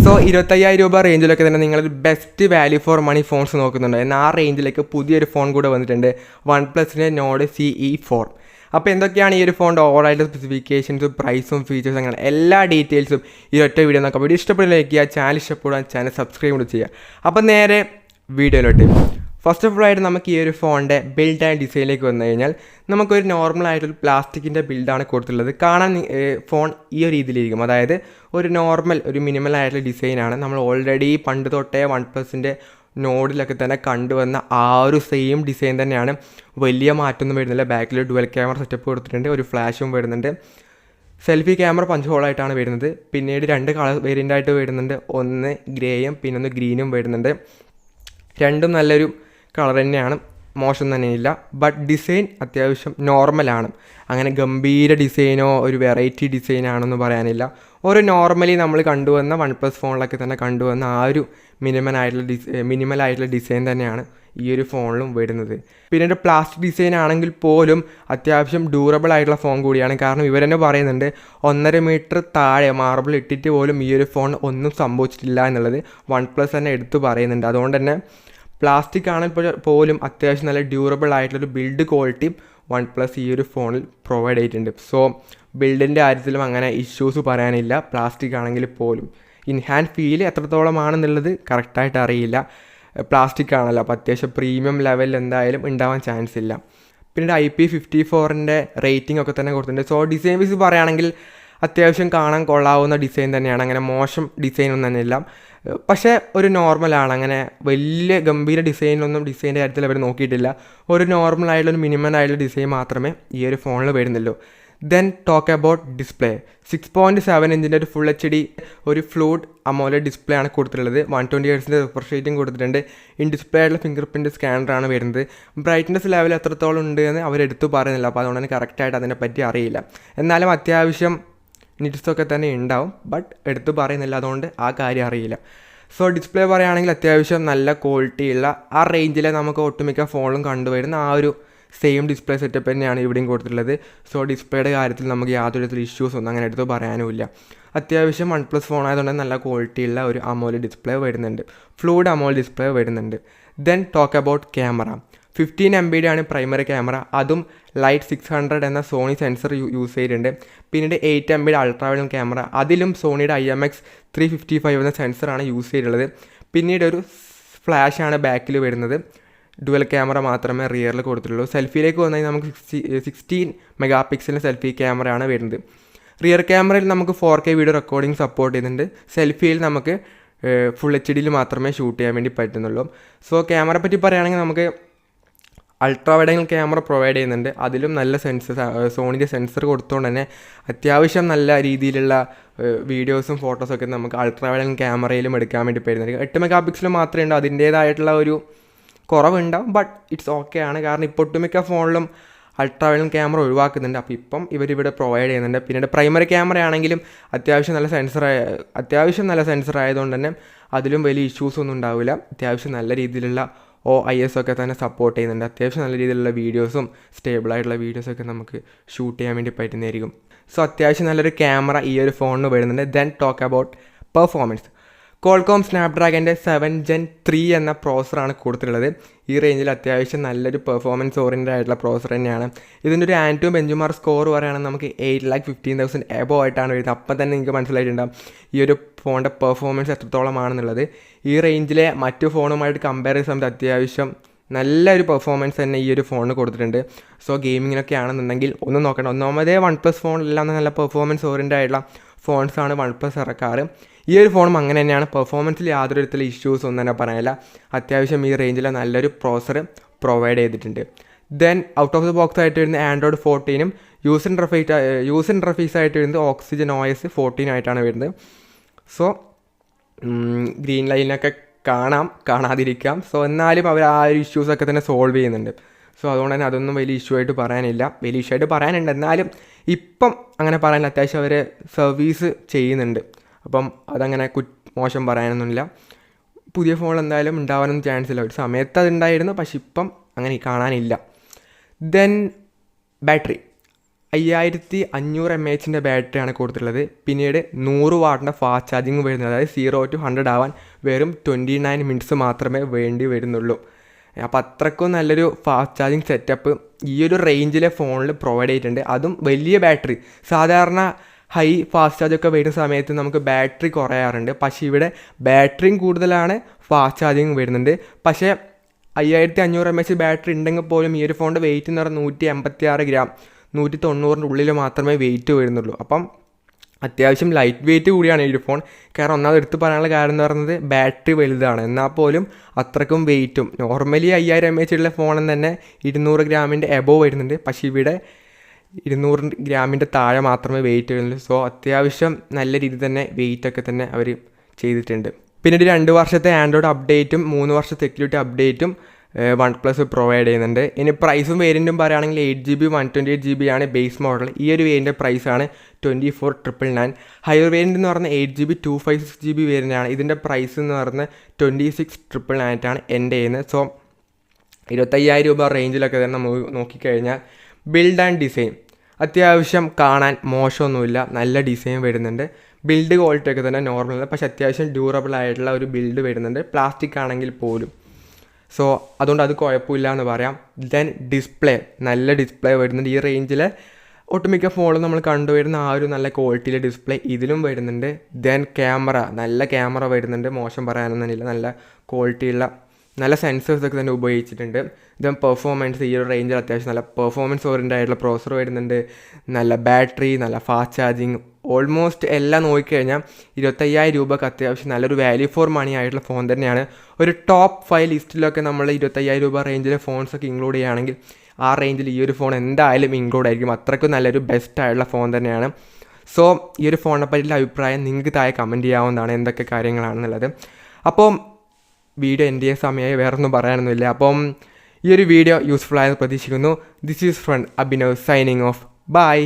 So 25,000 രൂപ റേഞ്ചിലൊക്കെ തന്നെ നിങ്ങൾ best value for money phones നോക്കുന്നുണ്ട്. എന്നാൽ ആ റേഞ്ചിലേക്ക് പുതിയൊരു ഫോൺ കൂടെ വന്നിട്ടുണ്ട്, OnePlusന്റെ നോഡ് CE4. അപ്പോൾ എന്തൊക്കെയാണ് ഈ ഒരു ഫോണിൻ്റെ ഓവറായിട്ട് സ്പെസിഫിക്കേഷൻസും പ്രൈസും ഫീച്ചേഴ്സും അങ്ങനെ എല്ലാ ഡീറ്റെയിൽസും ഈ ഒറ്റ വീഡിയോ നോക്കാം. വീഡിയോ ഇഷ്ടപ്പെടുന്ന ലൈക്ക് ചെയ്യുക, ചാനൽ ഇഷ്ടപ്പെടാൻ ചാനൽ സബ്സ്ക്രൈബ് കൂടി ചെയ്യുക. അപ്പോൾ നേരെ വീഡിയോയിലോട്ട്. ഫസ്റ്റ് ഓഫ് ഓൾ ആയിട്ട് നമുക്ക് ഈ ഒരു ഫോണിൻ്റെ ബിൽഡ് ആൻഡ് ഡിസൈനിലേക്ക് വന്നു കഴിഞ്ഞാൽ നമുക്കൊരു നോർമൽ ആയിട്ടൊരു പ്ലാസ്റ്റിക്കിൻ്റെ ബിൽഡാണ് കൊടുത്തിട്ടുള്ളത്. കാണാൻ ഫോൺ ഈ ഒരു രീതിയിലിരിക്കും, അതായത് ഒരു നോർമൽ ഒരു മിനിമൽ ആയിട്ടുള്ള ഡിസൈനാണ്. നമ്മൾ ഓൾറെഡി പണ്ട് തൊട്ടേ OnePlusൻ്റെ നോഡിലൊക്കെ തന്നെ കണ്ടുവന്ന ആ ഒരു സെയിം ഡിസൈൻ തന്നെയാണ്, വലിയ മാറ്റമൊന്നും വരുന്നില്ല. ബാക്കിൽ ഡുവൽ ക്യാമറ സെറ്റപ്പ് കൊടുത്തിട്ടുണ്ട്, ഒരു ഫ്ലാഷും വരുന്നുണ്ട്. സെൽഫി ക്യാമറ 5 ഹോളായിട്ടാണ് വരുന്നത്. പിന്നീട് 2 കളർ വേരിയൻ്റ് ആയിട്ട് വരുന്നുണ്ട്, ഒന്ന് ഗ്രേയും പിന്നെ ഒന്ന് ഗ്രീനും വരുന്നുണ്ട്. രണ്ടും നല്ലൊരു കളർ തന്നെയാണ്, മോശം തന്നെയില്ല. ബട്ട് ഡിസൈൻ അത്യാവശ്യം നോർമലാണ്, അങ്ങനെ ഗംഭീര ഡിസൈനോ ഒരു വെറൈറ്റി ഡിസൈനാണെന്ന് പറയാനില്ല. ഒരു നോർമലി നമ്മൾ കണ്ടുവന്ന OnePlus ഫോണിലൊക്കെ തന്നെ കണ്ടുവന്ന ആ ഒരു മിനിമൽ ആയിട്ടുള്ള ഡിസൈൻ തന്നെയാണ് ഈ ഒരു ഫോണിലും വരുന്നത്. പിന്നീട് പ്ലാസ്റ്റിക് ഡിസൈൻ ആണെങ്കിൽ പോലും അത്യാവശ്യം ഡ്യൂറബിൾ ആയിട്ടുള്ള ഫോൺ കൂടിയാണ്. കാരണം ഇവർ തന്നെ പറയുന്നുണ്ട് 1.5 മീറ്റർ താഴെ മാർബിൾ ഇട്ടിട്ട് പോലും ഈ ഒരു ഫോൺ ഒന്നും സംഭവിച്ചിട്ടില്ല എന്നുള്ളത് OnePlus തന്നെ എടുത്തു പറയുന്നുണ്ട്. അതുകൊണ്ട് തന്നെ പ്ലാസ്റ്റിക് ആണെങ്കിൽ പോലും അത്യാവശ്യം നല്ല ഡ്യൂറബിൾ ആയിട്ടുള്ളൊരു ബിൽഡ് ക്വാളിറ്റി OnePlus ഈ ഒരു ഫോണിൽ പ്രൊവൈഡ് ചെയ്തിട്ടുണ്ട്. സോ ബിൽഡിൻ്റെ കാര്യത്തിലും അങ്ങനെ ഇഷ്യൂസ് പറയാനില്ല. പ്ലാസ്റ്റിക് ആണെങ്കിൽ പോലും ഇൻ ഹാൻഡ് ഫീൽ എത്രത്തോളമാണെന്നുള്ളത് കറക്റ്റായിട്ട് അറിയില്ല. പ്ലാസ്റ്റിക് ആണല്ലോ, അപ്പോൾ അത്യാവശ്യം പ്രീമിയം ലെവലിൽ എന്തായാലും ഉണ്ടാവാൻ ചാൻസ് ഇല്ല. പിന്നീട് IP54ൻ്റെ റേറ്റിംഗ് ഒക്കെ തന്നെ കൊടുത്തിട്ടുണ്ട്. സോ ഡിസൈൻ വൈസ് പറയുകയാണെങ്കിൽ അത്യാവശ്യം കാണാൻ കൊള്ളാവുന്ന ഡിസൈൻ തന്നെയാണ്, അങ്ങനെ മോശം ഡിസൈൻ ഒന്നും തന്നെയില്ല. പക്ഷേ ഒരു നോർമലാണ്, അങ്ങനെ വലിയ ഗംഭീര ഡിസൈൻ്റെ കാര്യത്തിൽ അവർ നോക്കിയിട്ടില്ല. ഒരു നോർമൽ ആയിട്ടുള്ള മിനിമം ആയിട്ടുള്ള ഡിസൈൻ മാത്രമേ ഈ ഒരു ഫോണിൽ വരുന്നുള്ളൂ. Then talk about display. 6.7 ഇഞ്ചിൻ്റെ ഒരു ഫുൾ HD ഒരു ഫ്ലൂഡ് അമോലെഡ് ഡിസ്പ്ലേ ആണ് കൊടുത്തിട്ടുള്ളത്. 120 ഹെർട്സിൻ്റെ റിഫ്രഷ് റേറ്റിംഗ് കൊടുത്തിട്ടുണ്ട്. ഇൻ ഡിസ്പ്ലേ ആയിട്ടുള്ള ഫിംഗർ പ്രിൻറ്റ് സ്കാനറാണ് വരുന്നത്. ബ്രൈറ്റ്നസ് ലെവൽ എത്രത്തോളം ഉണ്ട് എന്ന് അവരെടുത്ത് പറയുന്നില്ല, അപ്പോൾ അതുകൊണ്ട് തന്നെ കറക്റ്റായിട്ട് അതിനെപ്പറ്റി അറിയില്ല. എന്നാലും അത്യാവശ്യം നിറ്റ്സൊക്കെ തന്നെ ഉണ്ടാവും, ബട്ട് എടുത്ത് പറയുന്നില്ല, അതുകൊണ്ട് ആ കാര്യം അറിയില്ല. സോ ഡിസ്പ്ലേ പറയുകയാണെങ്കിൽ അത്യാവശ്യം നല്ല ക്വാളിറ്റിയുള്ള ആ റേഞ്ചിലെ നമുക്ക് ഒട്ടുമിക്ക ഫോണിലും കണ്ടുവരുന്ന ആ ഒരു സെയിം ഡിസ്പ്ലേ സെറ്റപ്പ് തന്നെയാണ് ഇവിടെയും കൊടുത്തിട്ടുള്ളത്. സോ ഡിസ്പ്ലേയുടെ കാര്യത്തിൽ നമുക്ക് യാതൊരു വിധത്തിൽ ഇഷ്യൂസ് ഒന്നും അങ്ങനെ എടുത്ത് പറയാനുമില്ല. അത്യാവശ്യം OnePlus ഫോൺ ആയതുകൊണ്ട് നല്ല ക്വാളിറ്റിയുള്ള ഒരു അമോലെഡ് ഡിസ്പ്ലേ വരുന്നുണ്ട്, ഫ്ലൂയിഡ് അമോലെഡ് ഡിസ്പ്ലേ വരുന്നുണ്ട്. Then talk about camera. 15 MB ആണ് പ്രൈമറി ക്യാമറ, അതും ലൈറ്റ് 600 എന്ന സോണി സെൻസർ യൂസ് ചെയ്തിട്ടുണ്ട്. പിന്നീട് 8 MB അൾട്രാ വൈഡ് ക്യാമറ, അതിലും സോണിയുടെ IMX355 എന്ന സെൻസറാണ് യൂസ് ചെയ്തിട്ടുള്ളത്. പിന്നീട് ഒരു ഫ്ലാഷാണ് ബാക്കിൽ വരുന്നത്, ഡുവൽ ക്യാമറ മാത്രമേ റിയറിൽ കൊടുത്തിട്ടുള്ളൂ. സെൽഫിയിലേക്ക് വന്നു കഴിഞ്ഞാൽ നമുക്ക് 16 MP സെൽഫി ക്യാമറയാണ് വരുന്നത്. റിയർ ക്യാമറയിൽ നമുക്ക് 4K വീഡിയോ റെക്കോർഡിംഗ് സപ്പോർട്ട് ചെയ്യുന്നുണ്ട്. സെൽഫിയിൽ നമുക്ക് ഫുൾ HD മാത്രമേ ഷൂട്ട് ചെയ്യാൻ വേണ്ടി പറ്റുന്നുള്ളൂ. സോ ക്യാമറ പറ്റി പറയുകയാണെങ്കിൽ നമുക്ക് ultra wide angle camera provide ചെയ്യുന്നുണ്ട്, അതിലും നല്ല സോണിൻ്റെ സെൻസർ കൊടുത്തുകൊണ്ട് തന്നെ അത്യാവശ്യം നല്ല രീതിയിലുള്ള വീഡിയോസും ഫോട്ടോസൊക്കെ നമുക്ക് അൾട്രാ വൈഡ് ആംഗിൾ ക്യാമറയിലും എടുക്കാൻ വേണ്ടി പറ്റുന്നുണ്ട്. 8 MP മാത്രമേ ഉണ്ടോ, അതിൻ്റേതായിട്ടുള്ള ഒരു കുറവുണ്ടാവും, ബട്ട് ഇറ്റ്സ് ഓക്കെ ആണ്. കാരണം ഇപ്പോൾ ഒട്ടുമിക്ക ഫോണിലും അൾട്രാ വൈഡ് ക്യാമറ ഒഴിവാക്കുന്നുണ്ട്, അപ്പോൾ ഇപ്പം ഇവരിവിടെ പ്രൊവൈഡ് ചെയ്യുന്നുണ്ട്. പിന്നീട് പ്രൈമറി ക്യാമറ ആണെങ്കിലും അത്യാവശ്യം നല്ല സെൻസർ ആയതുകൊണ്ട് തന്നെ അതിലും വലിയ ഇഷ്യൂസ് ഒന്നും ഉണ്ടാവില്ല. അത്യാവശ്യം നല്ല രീതിയിലുള്ള OIS ഒക്കെ തന്നെ സപ്പോർട്ട് ചെയ്യുന്നുണ്ട്. അത്യാവശ്യം നല്ല രീതിയിലുള്ള വീഡിയോസും സ്റ്റേബിളായിട്ടുള്ള വീഡിയോസൊക്കെ നമുക്ക് ഷൂട്ട് ചെയ്യാൻ വേണ്ടി പറ്റുന്നതായിരിക്കും. സോ അത്യാവശ്യം നല്ലൊരു ക്യാമറ ഈ ഒരു ഫോണിന് വരുന്നുണ്ട്. Then talk about performance. Qualcomm സ്നാപ്ഡ്രാഗൻ്റെ 7 Gen 3 എന്ന പ്രോസറാണ് കൊടുത്തിട്ടുള്ളത്. ഈ റേഞ്ചിൽ അത്യാവശ്യം നല്ലൊരു പെർഫോമൻസ് ഓറിയൻറ്റഡ് ആയിട്ടുള്ള പ്രോസർ തന്നെയാണ്. ഇതിൻ്റെ ഒരു ആൻഡ് ടു ബെഞ്ചുമാർക്ക് സ്കോർ പറയുകയാണെങ്കിൽ നമുക്ക് 8,15,000 എബോ ആയിട്ടാണ് വരുന്നത്. അപ്പം തന്നെ നിങ്ങൾക്ക് മനസ്സിലായിട്ടുണ്ടാകും ഈ ഒരു ഫോണിൻ്റെ പെർഫോമൻസ് എത്രത്തോളമാണെന്നുള്ളത്. ഈ റേഞ്ചിലെ മറ്റു ഫോണുമായിട്ട് കമ്പയർ ചെയ്യുന്ന സമയത്ത് അത്യാവശ്യം നല്ലൊരു പെർഫോമൻസ് തന്നെ ഈ ഒരു ഫോണിന് കൊടുത്തിട്ടുണ്ട്. സോ ഗെയിമിങ്ങിനൊക്കെ ആണെന്നുണ്ടെങ്കിൽ ഒന്നും നോക്കണം. ഒന്നാമതേ OnePlus ഫോണിലെല്ലാം നല്ല പെർഫോമൻസ് ഓറിയൻറ്റഡ് ആയിട്ടുള്ള ഫോൺസാണ് OnePlus ഇറക്കാറ്. ഈ ഒരു ഫോണും അങ്ങനെ തന്നെയാണ്, പെർഫോമൻസിൽ യാതൊരു വിധത്തിലുള്ള ഇഷ്യൂസ് ഒന്നും തന്നെ പറയാനില്ല. അത്യാവശ്യം ഈ റേഞ്ചിൽ നല്ലൊരു പ്രോസർ പ്രൊവൈഡ് ചെയ്തിട്ടുണ്ട്. Then out of the box ആയിട്ട് വരുന്ന Android 14 യൂസർ ഇൻ്റർഫേസ് ആയിട്ട് വരുന്നത് Oxygen OS 14 ആയിട്ടാണ് വരുന്നത്. സോ ഗ്രീൻ ലൈനൊക്കെ കാണാതിരിക്കാം. സോ എന്നാലും അവർ ആ ഒരു ഇഷ്യൂസൊക്കെ തന്നെ സോൾവ് ചെയ്യുന്നുണ്ട്. സോ അതുകൊണ്ട് തന്നെ അതൊന്നും വലിയ ഇഷ്യൂ ആയിട്ട് പറയാനില്ല. വലിയ ഇഷ്യൂ ആയിട്ട് പറയാനുണ്ട്, എന്നാലും ഇപ്പം അങ്ങനെ പറയാനില്ല. അത്യാവശ്യം അവർ സർവീസ് ചെയ്യുന്നുണ്ട്, അപ്പം അതങ്ങനെ മോശം പറയാനൊന്നുമില്ല. പുതിയ ഫോൺ എന്തായാലും ഉണ്ടാവാനൊന്നും ചാൻസ് ഇല്ല. ഒരു സമയത്ത് അതുണ്ടായിരുന്നു, പക്ഷെ ഇപ്പം അങ്ങനെ കാണാനില്ല. ദെൻ ബാറ്ററി 5500 mAh ബാറ്ററിയാണ് കൊടുത്തിട്ടുള്ളത്. പിന്നീട് 100 വാട്ടിൻ്റെ ഫാസ്റ്റ് ചാർജിങ് വരുന്നത്, അതായത് 0 to 100 ആവാൻ വെറും 29 മിനിറ്റ്സ് മാത്രമേ വേണ്ടി വരുന്നുള്ളൂ. അപ്പോൾ അത്രക്കും നല്ലൊരു ഫാസ്റ്റ് ചാർജിങ് സെറ്റപ്പ് ഈ ഒരു റേഞ്ചിലെ ഫോണിൽ പ്രൊവൈഡ് ചെയ്തിട്ടുണ്ട്. അതും വലിയ ബാറ്ററി. സാധാരണ ഹൈ ഫാസ്റ്റ് ചാർജൊക്കെ വരുന്ന സമയത്ത് നമുക്ക് ബാറ്ററി കുറയാറുണ്ട്, പക്ഷേ ഇവിടെ ബാറ്ററിയും കൂടുതലാണ്, ഫാസ്റ്റ് ചാർജിങ് വരുന്നുണ്ട്. പക്ഷേ 5500 mAh ബാറ്ററി ഉണ്ടെങ്കിൽ പോലും ഈ ഒരു ഫോണിൻ്റെ വെയിറ്റ് എന്ന് പറഞ്ഞാൽ 186 ഗ്രാം, 190 ഉള്ളിൽ മാത്രമേ വെയിറ്റ് വരുന്നുള്ളൂ. അപ്പം അത്യാവശ്യം ലൈറ്റ് വെയിറ്റ് കൂടിയാണ് ഈ ഒരു ഫോൺ. കാരണം ഒന്നാമത് എടുത്ത് പറയാനുള്ള കാര്യം എന്ന് പറയുന്നത് ബാറ്ററി വലുതാണ്, എന്നാൽ പോലും അത്രക്കും വെയിറ്റും. നോർമലി 5000 mAh ഉള്ള ഫോണിൽ തന്നെ 200 ഗ്രാമിൻ്റെ എബോവ് വരുന്നുണ്ട്, പക്ഷേ ഇവിടെ 200 ഗ്രാമിൻ്റെ താഴെ മാത്രമേ വെയിറ്റ് വരുന്നുള്ളൂ. സോ അത്യാവശ്യം നല്ല രീതിയിൽ തന്നെ വെയിറ്റൊക്കെ തന്നെ അവർ ചെയ്തിട്ടുണ്ട്. പിന്നീട് 2 വർഷത്തെ ആൻഡ്രോയിഡ് അപ്ഡേറ്റും 3 വർഷത്തെ സെക്യൂരിറ്റി അപ്ഡേറ്റും OnePlus പ്രൊവൈഡ് ചെയ്യുന്നുണ്ട്. ഇനി പ്രൈസും വേരിയൻറ്റും പറയുകയാണെങ്കിൽ 8GB 128GB ആണ് ബേസ് മോഡൽ. ഈ ഒരു വേരിയൻ്റെ പ്രൈസാണ് 24,999. ഹയർ വേരിയൻ്റ് എന്ന് പറഞ്ഞാൽ 8GB 256GB വേരിയൻ്റാണ്. ഇതിൻ്റെ പ്രൈസ് എന്ന് പറഞ്ഞാൽ 26,999 എൻ്റെ ചെയ്യുന്നത്. സോ 25,000 രൂപ റേഞ്ചിലൊക്കെ തന്നെ നമുക്ക് നോക്കിക്കഴിഞ്ഞാൽ ബിൽഡ് ആൻഡ് ഡിസൈൻ അത്യാവശ്യം കാണാൻ മോശമൊന്നുമില്ല, നല്ല ഡിസൈൻ വരുന്നുണ്ട്. ബിൽഡ് ക്വാളിറ്റി ഒക്കെ തന്നെ നോർമലാണ്, പക്ഷേ അത്യാവശ്യം ഡ്യൂറബിൾ ആയിട്ടുള്ള ഒരു ബിൽഡ് വരുന്നുണ്ട്, പ്ലാസ്റ്റിക് ആണെങ്കിൽ പോലും. സോ അതുകൊണ്ട് അത് കുഴപ്പമില്ല എന്ന് പറയാം. ദെൻ ഡിസ്പ്ലേ, നല്ല ഡിസ്പ്ലേ വരുന്നുണ്ട്. ഈ റേഞ്ചിൽ ഒട്ടുമിക്ക ഫോണിൽ നമ്മൾ കണ്ടുവരുന്ന ആ ഒരു നല്ല ക്വാളിറ്റിയിലെ ഡിസ്പ്ലേ ഇതിലും വരുന്നുണ്ട്. ദെൻ ക്യാമറ, നല്ല ക്യാമറ വരുന്നുണ്ട്, മോശം പറയാനൊന്നുമില്ല, നല്ല ക്വാളിറ്റിയുള്ള നല്ല സെൻസേഴ്സൊക്കെ തന്നെ ഉപയോഗിച്ചിട്ടുണ്ട്. ദെൻ പെർഫോമൻസ്, ഈ ഒരു റേഞ്ചിൽ അത്യാവശ്യം നല്ല പെർഫോമൻസ് ഓറിയൻറ്റഡ് ആയിട്ടുള്ള പ്രോസർ വരുന്നുണ്ട്, നല്ല ബാറ്ററി, നല്ല ഫാസ്റ്റ് ചാർജിങ്, ഓൾമോസ്റ്റ് എല്ലാം നോക്കിക്കഴിഞ്ഞാൽ 25,000 രൂപക്ക് അത്യാവശ്യം നല്ലൊരു വാല്യൂ ഫോർ മണി ആയിട്ടുള്ള ഫോൺ തന്നെയാണ്. ഒരു ടോപ്പ് 5 ലിസ്റ്റിലൊക്കെ നമ്മൾ 25,000 രൂപ റേഞ്ചിലെ ഫോൺസൊക്കെ ഇൻക്ലൂഡ് ചെയ്യുകയാണെങ്കിൽ ആ റേഞ്ചിൽ ഈ ഒരു ഫോൺ എന്തായാലും ഇൻക്ലൂഡ് ആയിരിക്കും. അത്രയ്ക്കും നല്ലൊരു ബെസ്റ്റ് ആയിട്ടുള്ള ഫോൺ തന്നെയാണ്. സോ ഈ ഒരു ഫോണിനെ പറ്റിയുള്ള അഭിപ്രായം നിങ്ങൾക്ക് താഴെ കമൻറ്റ് ചെയ്യാവുന്നതാണ്, എന്തൊക്കെ കാര്യങ്ങളാണെന്നുള്ളത്. അപ്പോൾ വീഡിയോ എൻ്റെ സമയമായി വേറൊന്നും പറയാനൊന്നുമില്ല. അപ്പം ഈ ഒരു വീഡിയോ യൂസ്ഫുൾ ആയെന്ന് പ്രതീക്ഷിക്കുന്നു. This is friend Abhinav signing off. By.